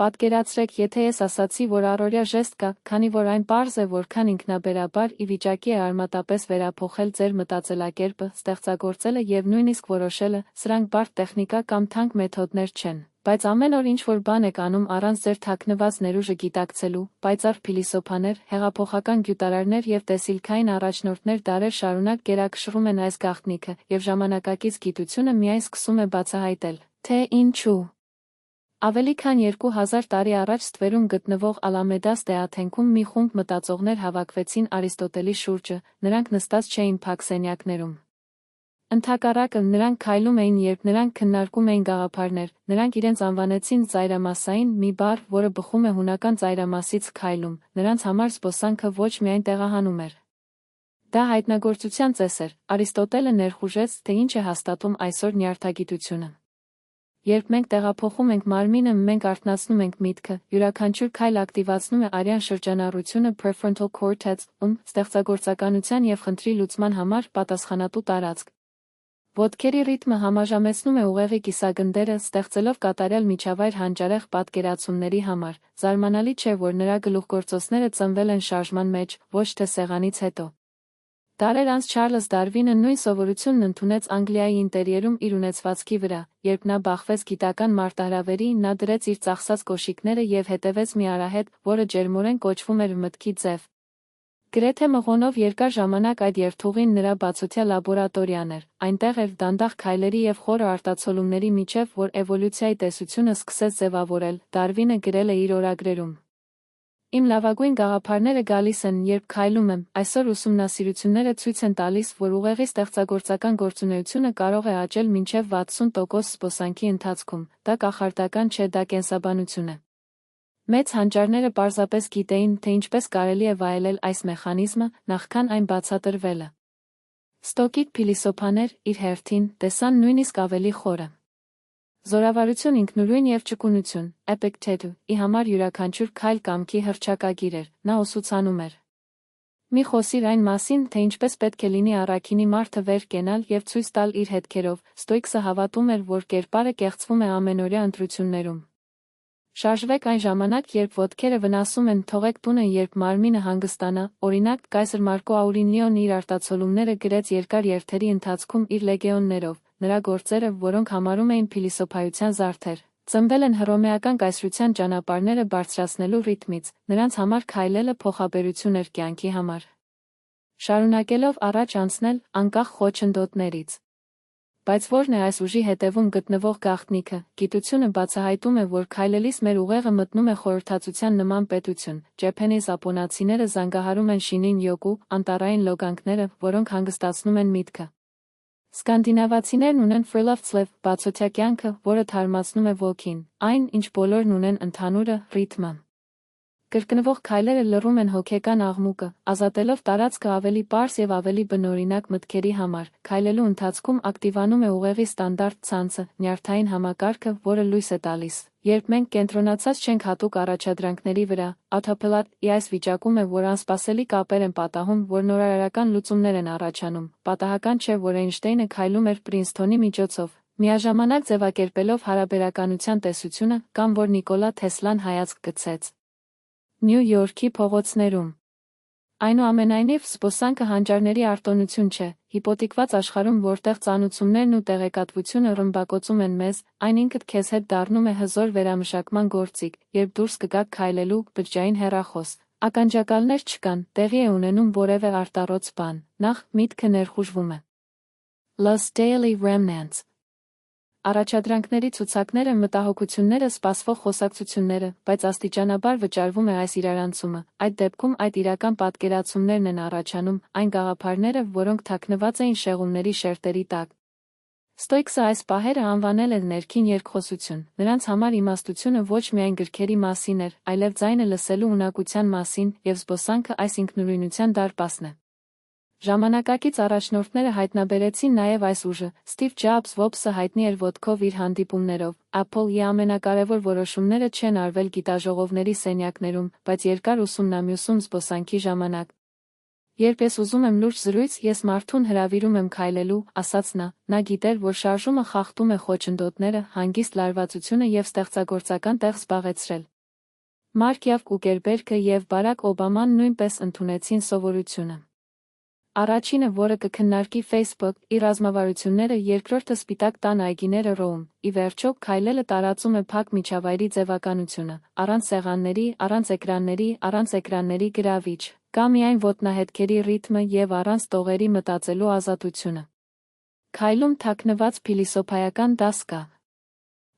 Պատկերացրեք, եթե ես ասացի, որ առօրյա ժեստ կա, քանի որ այն պարզ է, որքան ինքնաբերաբար ի վիճակի է արմատապես վերափոխել ձեր մտածելակերպը, ստեղծագործելը եւ նույնիսկ որոշելը, սրանք բարդ տեխնիկա կամ թանկ մեթոդներ չեն, բայց ամեն օր ինչ-որ բան եք անում առանց ձեր թաքնված ներուժը գիտակցելու, պայծառ փիլիսոփաներ, հեղափոխական գյուտարարներ եւ տեսիլքային առաջնորդներ դարեր շարունակ գերակշռում են այս գաղտնիքը, եւ ժամանակակից գիտությունը միայն սկսում է բացահայտել, թե ինչու։ Ավելի քան 2000 տարի առաջ ստվերում գտնվող Ալամեդաս դեաթենքում մի խումբ մտածողներ հավաքվեցին Արիստոտելի շուրջը, նրանք նստած չէին փակ սենյակներում։ Ընդհակառակը, նրանք քայլում էին, երբ նրանք քննարկում էին գաղափարներ, նրանք իրենց անվանեցին ծայրամասային, մի բառ, որը բխում է հունական ծայրամասից քայլում, նրանց համար զբոսանքը ոչ միայն տեղահանում էր։ Դա հայտնագործության ծես էր, Արիստոտելը ներխուժեց, թե ինչ է հաստատում այսօր նյարդագիտությունը։ Երբ մենք տեղափոխում ենք մարմինը, մենք արթնացնում ենք միտքը, յուրաքանչյուր քայլ ակտիվացնում է արյան շրջանառությունը prefrontal cortex-ում, ստեղծագործականության եւ խնդրի լուծման համար պատասխանատու տարածք։ Ոտքերի ռիթմը համաժամեցնում է ուղեղի կիսագնդերը, ստեղծելով կատարյալ միջավայր հանճարեղ պատկերացումների համար։ Զարմանալի չէ, որ նրա գլուխգործոցները ծնվել են շարժման մեջ, ոչ թե սեղանից հետո։ Դարեր անց Չարլզ Դարվինը նույն սովորությունն ընդունեց Անգլիայի ինտերիերում իր ունեցվածքի վրա, երբ նա բախվեց գիտական մարտահրավերի, նա դրեց իր ծախսած կոշիկները եւ հետևեց մի արահետ, որը ջերմորեն կոչվում էր մտքի ձև։ Գրեթե մղոնով երկար ժամանակ այդ երթուղին նրա բացօթյա լաբորատորիան էր, այնտեղ էր դանդաղ քայլերի եւ խորը արտացոլումների միջև, որ էվոլյուցիայի տեսությունը սկսեց ձևավորել, Դարվինը գրել է իր օրագրերում. Իմ լավագույն գաղափարները գալիս են, երբ քայլում եմ, այսօր ուսումնասիրությունները ցույց են տալիս, որ ուղեղի ստեղծագործական գործունեությունը կարող է աճել մինչև 60% զբոսանքի ընթացքում, դա կախարդական չէ, դա կենսաբանություն է։ Մեծ հանճարները պարզապես գիտեին, թե ինչպես կարելի է վայելել այս մեխանիզմը, նախքան այն բացատրվելը։ Ստոկիկ փիլիսոփաներ, իր հերթին, տեսան նույնիսկ ավելի խորը։ Զորավարություն, ինքնուրույն եւ ճկունություն, Էպիկտետը, ի համար յուրաքանչյուր քայլ կամքի հռչակագիր էր, նա ուսուցանում էր. Մի խոսիր այն մասին, թե ինչպես պետք է լինի առաքինի մարդը վեր կենալ եւ ցույց տալ իր հետքերով, Ստոիկսը հավատում էր, որ կերպարը կեղծվում է ամենօրյա ընտրություններում։ Շարժվեք այն ժամանակ, երբ ոտքերը վնասում են, թողեք տունը, երբ մարմինը հանգստանա, օրինակ, կայսր Մարկո Աուրելիոնն իր արտացոլումները գրեց երկար երթերի ընթացքում իր լեգեոններով, նրա գործերը, որոնք համարում էին փիլիսոփայության զարդեր, ծնվել են հռոմեական կայսրության ճանապարհները բարձրացնելու ռիթմից, նրանց համար քայլելը փոխաբերություն էր կյանքի համար։ Շարունակելով առաջ անցնել, անկախ խոչընդոտներից։ Բայց ո՞րն է այս ուժի հետևում գտնվող գաղտնիքը, գիտությունը բացահայտում է, որ քայլելիս մեր ուղեղը մտնում է խորհրդածության նման պետություն, ջեփենեզ ապոնացիները զանգահարում են շինին յոգու, անտառային լոգանքները, որոնք հանգստացնում են միտքը։ Սկանդինավացիներն ունեն ֆրիլավցլև, բացօթյա կյանքը, որը թարմացնում է ոգին, այն, ինչ բոլորն ունեն ընդհանուրը, ռիթմը։ Կրկնվող քայլերը լռում են հոգեկան աղմուկը, ազատելով տարածքը ավելի պարզ եւ ավելի բնօրինակ մտքերի համար։ Քայլելու ընթացքում ակտիվանում է ուղեղի ստանդարտ ցանցը, նյարդային համակարգը, որը լույս է տալիս։ Երբ մենք կենտրոնացած չենք հատուկ առաջադրանքների վրա, autopilot-ի այս վիճակում է, որ անսպասելի կապեր են պատահում, որ նորարարական լուծումներ են առաջանում։ Պատահական չէ, որ Էյնշտեյնը քայլում էր Պրինսթոնի միջոցով, միաժամանակ ձևակերպելով հարաբերականության տեսությունը, կամ որ Նիկոլա Թեսլան հայացք գցեց Նյու Յորքի փողոցներում։ Այնուամենայնիվ, զբոսանքը հանճարների արտոնություն չէ, հիպոթետիկված աշխարհում, որտեղ ծանուցումներն ու տեղեկատվությունը ռմբակոծում են մեզ, այն ինքդ քեզ հետ դառնում է հզոր վերամշակման գործիք, երբ դուրս կգաք քայլելու, բջջային հեռախոս, ականջակալներ չկան, տեղի է ունենում որևէ արտառոց բան, նախ, միտքը ներխուժվում է։ Los Daily Remnants Առաջադրանքների ցուցակները, մտահոգությունները, սպասվող խոսակցությունները, բայց աստիճանաբար վճարվում է այս իրարանցումը, այդ դեպքում այդ իրական պատկերացումներն են առաջանում, այն գաղափարները, որոնք թաքնված էին շեղումների շերտերի տակ։ Ստոիկսը այս պահերը անվանել էր ներքին երկխոսություն, նրանց համար իմաստությունը ոչ միայն գրքերի մասին էր, այլև ձայնը լսելու ունակության մասին, եւ զբոսանքը այս ինքնուրույնության դարպասն է։ Ժամանակակից առաջնորդները հայտնաբերեցին նաև այս ուժը, Սթիվ Ջոբսը Ոբսը հայտնի էր ոտքով իր հանդիպումներով, Apple-ի ամենակարևոր որոշումները չեն արվել գիտաժողովների սենյակներում, բայց երկար ուսումնամյուսում զբոսանքի ժամանակ։ Երբ ես ուզում եմ լուրջ զրույց, ես մարդուն հրավիրում եմ քայլելու, ասաց նա գիտեր, որ շարժումը խախտում է խոչընդոտները, հանգիստ լարվածությունը եւ ստեղծագործական տեղ զբաղեցրել։ Մարկ Զուկերբերգը եւ Բարակ Օբաման նույնպես ընդունեցին սովորությունը։ Առաջինը, որը կքննարկի Facebook, իր ռազմավարությունները, երկրորդը Սպիտակ տան այգիները Ռոում։ Ի վերջո, քայլելը տարածում է փակ միջավայրի ձևականությունը, առանց սեղանների, առանց էկրանների գրավիչ, կամ միայն ոտնահետքերի ռիթմը եւ առանց տողերի մտածելու ազատությունը։ Քայլում թաքնված փիլիսոփայական դաս կա։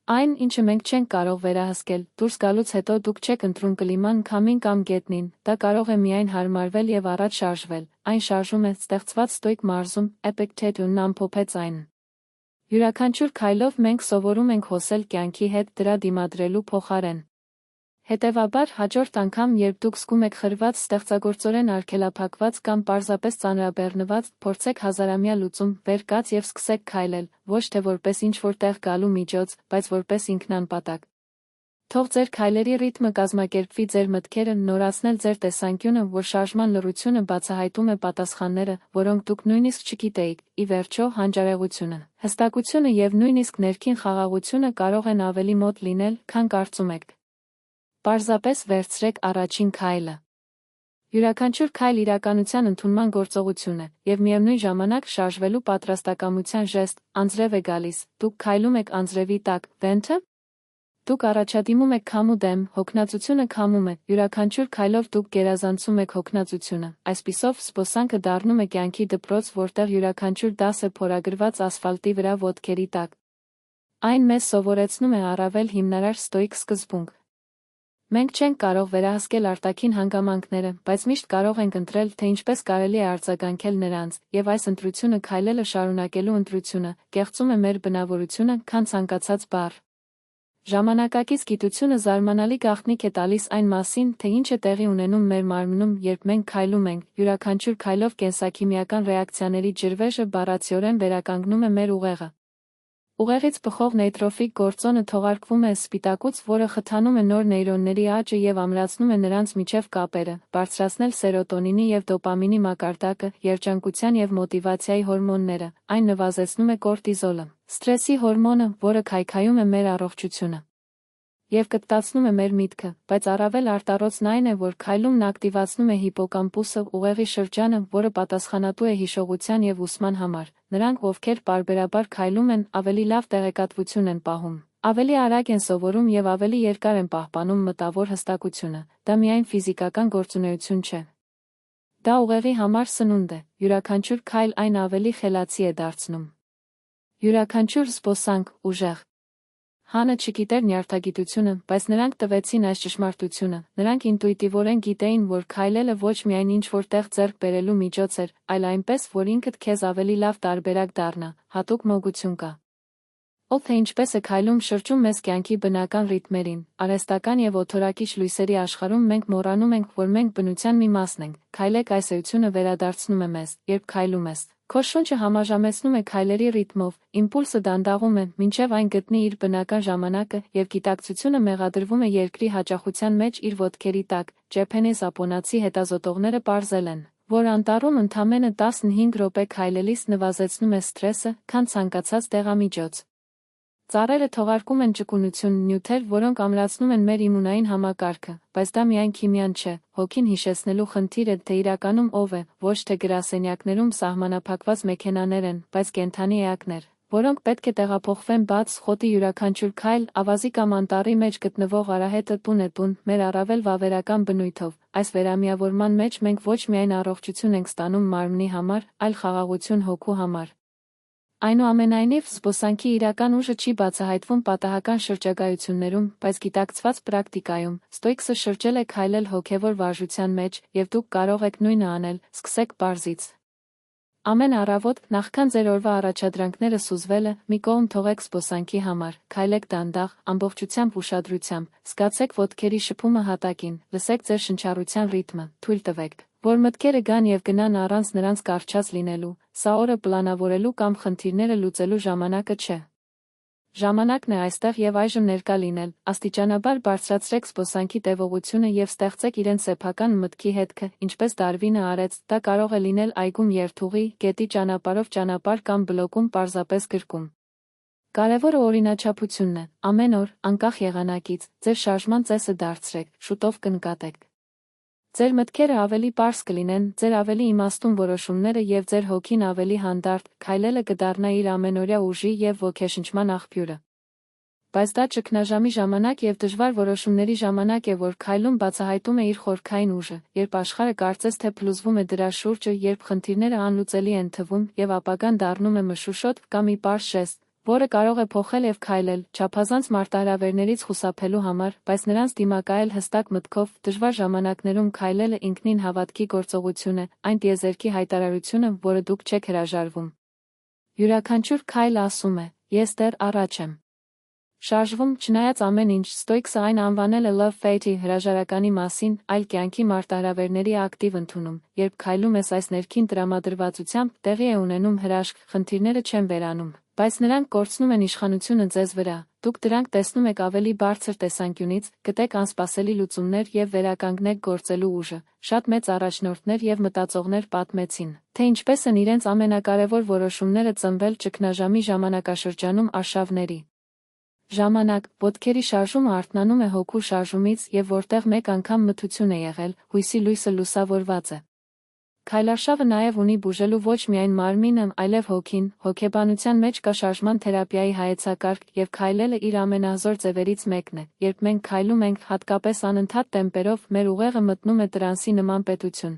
Այն, ինչը մենք չենք կարող վերահսկել, դուրս գալուց հետո դուք չեք ընտրում կլիման, քամին կամ գետնին, դա կարող է միայն հարմարվել եւ առաջ շարժվել, այն շարժում է, ստեղծված ստոյկ մարզում, Էպիկտետոնն ամփոփեց այն։ Յուրաքանչյուր քայլով մենք սովորում ենք հոսել կյանքի հետ դրա դիմադրելու փոխարեն։ Հետևաբար, հաջորդ անգամ, երբ դուք զգում եք խրված, ստեղծագործորեն արգելափակված կամ պարզապես ծանրաբեռնված, փորձեք հազարամյա լուծում, վեր կաց եւ սկսեք քայլել, ոչ թե որպես ինչ-որ տեղ գալու միջոց, բայց որպես ինքնանպատակ։ Թող ձեր քայլերի ռիթմը կազմակերպվի ձեր մտքերը, նորացնել ձեր տեսանկյունը, որ շարժման լռությունը բացահայտում է պատասխանները, որոնք դուք նույնիսկ չգիտեիք։ Ի վերջո, հանճարեղությունը, հստակությունը եւ նույնիսկ ներքին խաղաղությունը կարող են ավելի մոտ լինել, քան կարծում եք։ Պարզապես վերցրեք առաջին քայլը։ Յուրաքանչյուր քայլ իրականության ընդունման գործողություն է, եւ միևնույն ժամանակ շարժվելու պատրաստակամության ժեստ, անձրև է գալիս, դուք քայլում եք անձրևի տակ, վենթը։ Դուք առաջադիմում եք քամու դեմ, հոգնածությունը քամում է, յուրաքանչյուր քայլով դուք գերազանցում եք հոգնածությունը, այսպիսով զբոսանքը դառնում է կյանքի դպրոց, որտեղ յուրաքանչյուր դաս է փորագրված ասֆալտի վրա ոտքերի տակ։ Այն մեզ սովորեցնում է առավել հիմնարար ստոիկ սկզբունք։ Մենք չենք կարող վերահսկել արտաքին հանգամանքները, բայց միշտ կարող ենք ընտրել, թե ինչպես կարելի է արձագանքել նրանց, եւ այս ընտրությունը քայլելը շարունակելու ընտրությունը, կեղծում է մեր բնավորությունը, քան ցանկացած բառ։ Ժամանակակից գիտությունը զարմանալի գաղտնիք է տալիս այն մասին, թե ինչ է տեղի ունենում մեր մարմնում, երբ մենք քայլում ենք, յուրաքանչյուր քայլով կենսաքիմիական ռեակցիաների ջրվեժը բառացիորեն վերականգնում է մեր ուղեղը։ Ուղեղից բխող նեյտրոֆիլ գործոնը թողարկվում է սպիտակուց, որը խթանում է նոր նեյրոնների աճը եւ ամրացնում է նրանց միջև կապերը, բարձրացնել սերոտոնինի եւ դոպամինի մակարդակը, երջանկության եւ մոտիվացիայի հորմոնները, այն նվազեցնում է կորտիզոլը, սթրեսի հորմոնը, որը քայքայում է մեր առողջությունը եւ կտտացնում է մեր միտքը, բայց առավել արտառոցն այն է, որ քայլումն ակտիվացնում է հիպոկամպուսը, ուղեղի շրջանը, որը պատասխանատու է հիշողության եւ ուսման համար։ Նրանք, ովքեր պարբերաբար քայլում են, ավելի լավ տեղեկատվություն են պահում, ավելի արագ են սովորում եւ ավելի երկար են պահպանում մտավոր հստակությունը։ Դա միայն ֆիզիկական գործունեություն չէ։ Դա ուղեղի համար սնունդ է, յուրաքանչյուր քայլ այն ավելի խելացի է դարձնում։ Յուրաքանչյուր զբոսանք, ուժեղ։ Հանը չգիտեր նյարդագիտությունը, բայց նրանք տվեցին այս ճշմարտությունը, նրանք ինտուիտիվորեն գիտեին, որ քայլելը ոչ միայն ինչ-որ տեղ ձեռք բերելու միջոց էր, այլ այնպես, որ ինքդ քեզ ավելի լավ տարբերակ դառնա, հատուկ մոգություն կա։ Ով թե ինչպես է քայլում շրջում մեզ կյանքի բնական ռիթմերին, արհեստական եւ օթորակիչ լույսերի աշխարհում մենք մոռանում ենք, որ մենք բնության մի մասն ենք, քայլեք այս էությունը վերադարձնում է մեզ, երբ քայլում ես։ Քո շունչը համաժամեցնում է քայլերի ռիթմով, իմպուլսը դանդաղում է, մինչև այն գտնի իր բնական ժամանակը, եւ գիտակցությունը մեղադրվում է երկրի հաճախության մեջ իր ոտքերի տակ։ Ջեփենես ապոնացի հետազոտողները պարզել են, որ անտառում ընդամենը 15 րոպե քայլելիս նվազեցնում է սթրեսը, քան ցանկացած դեղամիջոց։ Ծառերը թողարկում են ճկունություն, նյութեր, որոնք ամրացնում են մեր իմունային համակարգը, բայց դա միայն քիմիան չէ, հոգին հիշեցնելու խնդիր է, թե իրականում ով է, ոչ թե գրասենյակներում սահմանափակված մեքենաներ են, բայց կենդանի էակներ, որոնք պետք է տեղափոխվեն բաց խոտի յուրաքանչյուր քայլ, ավազի կամ անտառի մեջ գտնվող արահետը տուն է տուն, մեր առավել վավերական բնույթով։ Այս վերամիավորման մեջ մենք ոչ միայն առողջություն ենք ստանում մարմնի համար, այլ խաղաղություն հոգու համար։ Այնուամենայնիվ, զբոսանքի իրական ուժը չի բացահայտվում պատահական շրջագայություններում, բայց գիտակցված պրակտիկայում։ Ստոիկսը շրջել է քայլել հոգևոր վարժության մեջ, եւ դուք կարող եք նույնը անել, սկսեք պարզից։ Ամեն առավոտ, նախքան ձեր օրվա առաջադրանքները սուզվելը, մի կողմ թողեք զբոսանքի համար, քայլեք դանդաղ, ամբողջությամբ ուշադրությամբ, զգացեք ոտքերի շփումը հատակին, լսեք ձեր շնչառության ռիթմը, թույլ տվեք, որ մտքերը գան եւ գնան առանց նրանց կարճած լինելու, սա օրը պլանավորելու կամ խնդիրները լուծելու ժամանակը չէ։ Ժամանակն է այստեղ եւ այժմ ներկա լինել, աստիճանաբար բարձրացրեք զբոսանքի տևողությունը եւ ստեղծեք իրենց սեփական մտքի հետքը, ինչպես Դարվինը արեց, դա կարող է լինել այգում երթուղի, գետի ճանապարհով ճանապարհ կամ բլոկում պարզապես գրկում։ Կարևորը օրինաչափությունն է, ամեն օր, անկախ եղանակից, ձեր շարժման ծեսը դարձրեք, շուտով կնկատեք։ Ձեր մտքերը ավելի պարզ կլինեն, ձեր ավելի իմաստուն որոշումները եւ ձեր հոգին ավելի հանդարտ, քայլելը կդառնա իր ամենօրյա ուժի եւ ոգեշնչման աղբյուրը։ Բայց դա ճգնաժամի ժամանակ եւ դժվար որոշումների ժամանակ է, որ քայլում բացահայտում է իր խորքային ուժը, երբ աշխարհը կարծես թե փլուզվում է դրա շուրջը, երբ խնդիրները անլուծելի են թվում եւ ապագան դառնում է մշուշոտ կամ մի պարզ ժեստ, որը կարող է փոխել եւ քայլել, չափազանց մարտահրավերներից խուսափելու համար, բայց նրանց դիմակայել հստակ մտքով, դժվար ժամանակներում քայլելը ինքնին հավատքի գործողություն է, այն տիեզերքի հայտարարությունը, որը դուք չեք հրաժարվում։ Յուրաքանչյուր քայլ ասում է. ես դեռ առաջ եմ։ Շարժվում, չնայած ամեն ինչ, Ստոիկսը այն անվանել է Love Fate-ի հրաժարականի մասին, այլ կյանքի մարտահրավերների ակտիվ ընդունում, երբ քայլում ես այս ներքին տրամադրվածությամբ, տեղի է ունենում հրաշք, խնդիրները չեն վերանում, բայց նրանք կորցնում են իշխանությունը ձեզ վրա, դուք դրանք տեսնում եք ավելի բարձր տեսանկյունից, գտեք անսպասելի լուծումներ եւ վերականգնեք գործելու ուժը։ Շատ մեծ առաջնորդներ եւ մտածողներ պատմեցին, թե ինչպես են իրենց ամենակարևոր որոշումները ծնվել ճգնաժամի ժամանակաշրջանում արշավների ժամանակ, ոտքերի շարժումը արթնանում է հոգու շարժումից եւ որտեղ մեկ անգամ մթություն է եղել, հույսի լույսը լուսավորված է։ Քայլարշավը նաեւ ունի բուժելու ոչ միայն մարմինը, այլև հոգին, հոգեբանության մեջ կա շարժման թերապիայի հայեցակարգ եւ քայլելը իր ամենահզոր ձևերից մեկն է, երբ մենք քայլում ենք հատկապես անընդհատ տեմպերով, մեր ուղեղը մտնում է տրանսի նման պետություն։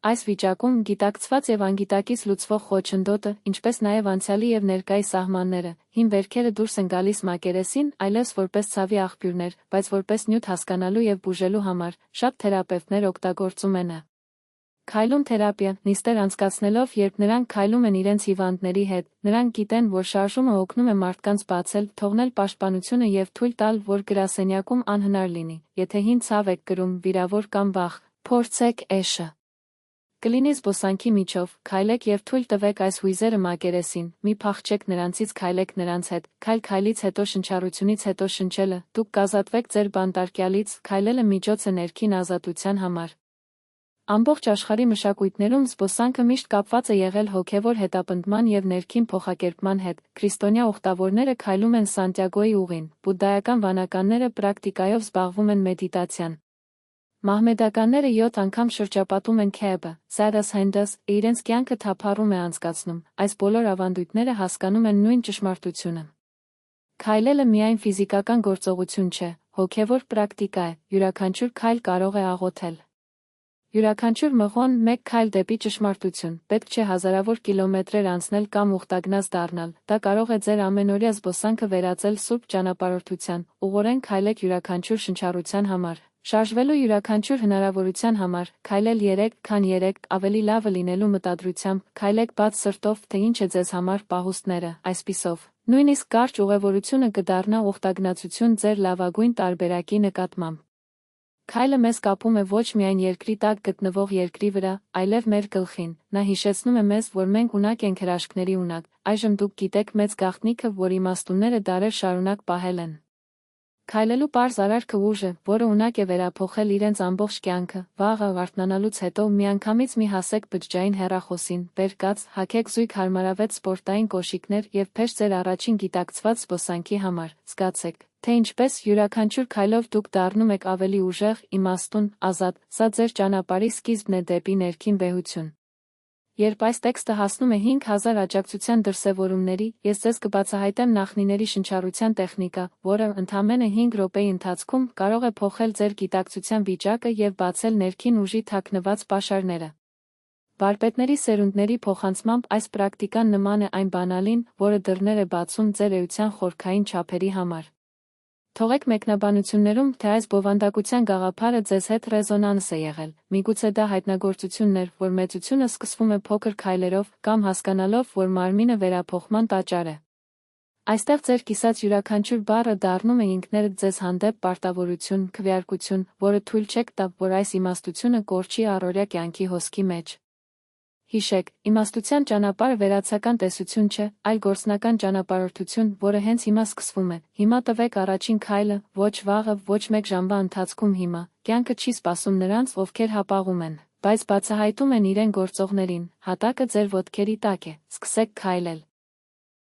Այս վիճակում գիտակցված եւ անգիտակից լուծվող խոչընդոտը, ինչպես նաեւ անցյալի եւ ներկայի սահմանները, հին վերքերը դուրս են գալիս մակերեսին, այլևս որպես ցավի աղբյուրներ, բայց որպես նյութ հասկանալու եւ բուժելու համար, շատ թերապևտներ օգտագործում են։ Քայլում թերապիա, նիստեր անցկացնելով, երբ նրանք քայլում են իրենց հիվանդների հետ, նրանք գիտեն, որ շարժումը օգնում է մարդկանց բացել, թողնել պաշտպանությունը եւ թույլ տալ, որ գրասենյակում անհնար լինի, եթե հին ցավ եք կրում, վիրավոր կամ վախ, փորձեք էշը։ Կլինի զբոսանքի միջով, քայլեք եւ թույլ տվեք այս հույզերը մակերեսին, մի փախչեք նրանցից, քայլեք նրանց հետ, քայլից հետո շնչառությունից հետո շնչելը, դուք կազատվեք ձեր բանտարկյալից, քայլելը միջոց է ներքին ազատության համար։ Ամբողջ աշխարհի մշակույթներում զբոսանքը միշտ կապված է եղել հոգևոր հետապնդման եւ ներքին փոխակերպման հետ, քրիստոնյա ուխտավորները քայլում են Սանտիագոյի ուղին, բուդդայական վանականները պրակտիկայով զբաղվում են մեդիտացիան։ Մահմեդականները 7 անգամ շրջապատում են Քեբը, Սադաս Հենդաս, իրենց կյանքը թափառում է անցկացնում, այս բոլոր ավանդույթները հասկանում են նույն ճշմարտությունը։ Քայլելը միայն ֆիզիկական գործողություն չէ, հոգևոր պրակտիկա է, յուրաքանչյուր քայլ կարող է աղոթել։ Յուրաքանչյուր մղոն մեկ քայլ դեպի ճշմարտություն, պետք չէ հազարավոր կիլոմետրեր անցնել կամ ուխտագնաց դառնալ, դա կարող է ձեր ամենօրյա զբոսանքը վերածել սուրբ ճանապարհորդության, ուղղորեն քայլեք յուրաքանչյուր շնչառության համար, շարժվելու յուրաքանչյուր հնարավորության համար, քայլել 3 քան 3, ավելի լավը լինելու մտադրությամբ, քայլեք բաց սրտով, թե ինչ է ձեզ համար պահուստները, այսպիսով, նույնիսկ կարճ ուղևորությունը կդառնա ուխտագնացություն ձեր լավագույն տարբերակի նկատմամբ։ Քայլը մեզ կապում է ոչ միայն երկրի տակ գտնվող երկրի վրա, այլև մեր գլխին, նա հիշեցնում է մեզ, որ մենք ունակ ենք հրաշքների ունակ, այժմ դուք գիտեք մեծ գաղտնիքը, որ իմաստունները դարեր շարունակ պահել են։ Քայլելու պարզ արարքը ուժ է, որը ունակ է վերափոխել իրենց ամբողջ կյանքը, վաղը արթնանալուց հետո միանգամից մի հասեք բջջային հեռախոսին, վեր կաց, հագեք զույգ հարմարավետ սպորտային կոշիկներ եւ փեշ ձեր առաջին գիտակցված զբոսանքի համար, զգացեք, թե ինչպես յուրաքանչյուր քայլով դուք դառնում եք ավելի ուժեղ, իմաստուն, ազատ, սա ձեր ճանապարհի սկիզբն է դեպի ներքին վեհություն։ Երբ այս տեքստը հասնում է 5000 աջակցության դրսևորումների, ես ձեզ կբացահայտեմ նախնիների շնչառության տեխնիկա, որը ընդամենը 5 րոպեի ընթացքում կարող է փոխել ձեր գիտակցության վիճակը եւ բացել ներքին ուժի թաքնված պաշարները։ Վարպետների սերունդների փոխանցմամբ այս պրակտիկան նման է այն բանալին, որը դռներ է բացում ձեր էության խորքային չափերի համար։ Թողեք մեկնաբանություններում, թե այս բովանդակության գաղափարը ձեզ հետ ռեզոնանս է եղել, միգուցե դա հայտնագործությունն էր, որ մեծությունը սկսվում է փոքր քայլերով, կամ հասկանալով, որ մարմինը վերափոխման տաճար է։ Այստեղ ձեր կիսած յուրաքանչյուր բառը դառնում է ինքներդ ձեզ հանդեպ պարտավորություն, քվեարկություն, որը թույլ չեք տա, որ այս իմաստությունը կորչի առօրյա կյանքի հոսքի մեջ։ Հիշեք, իմաստության ճանապարհը վերացական տեսություն չէ, այլ գործնական ճանապարհորդություն, որը հենց հիմա սկսվում է։ Հիմա տվեք առաջին քայլը, ոչ վաղը, ոչ մեկ ժամվա ընթացքում հիմա։ Կյանքը չի սպասում նրանց, ովքեր հապաղում են, բայց բացահայտում են իրեն գործողներին։ Հատակը ձեր ոտքերի տակ է։ Սկսեք քայլել։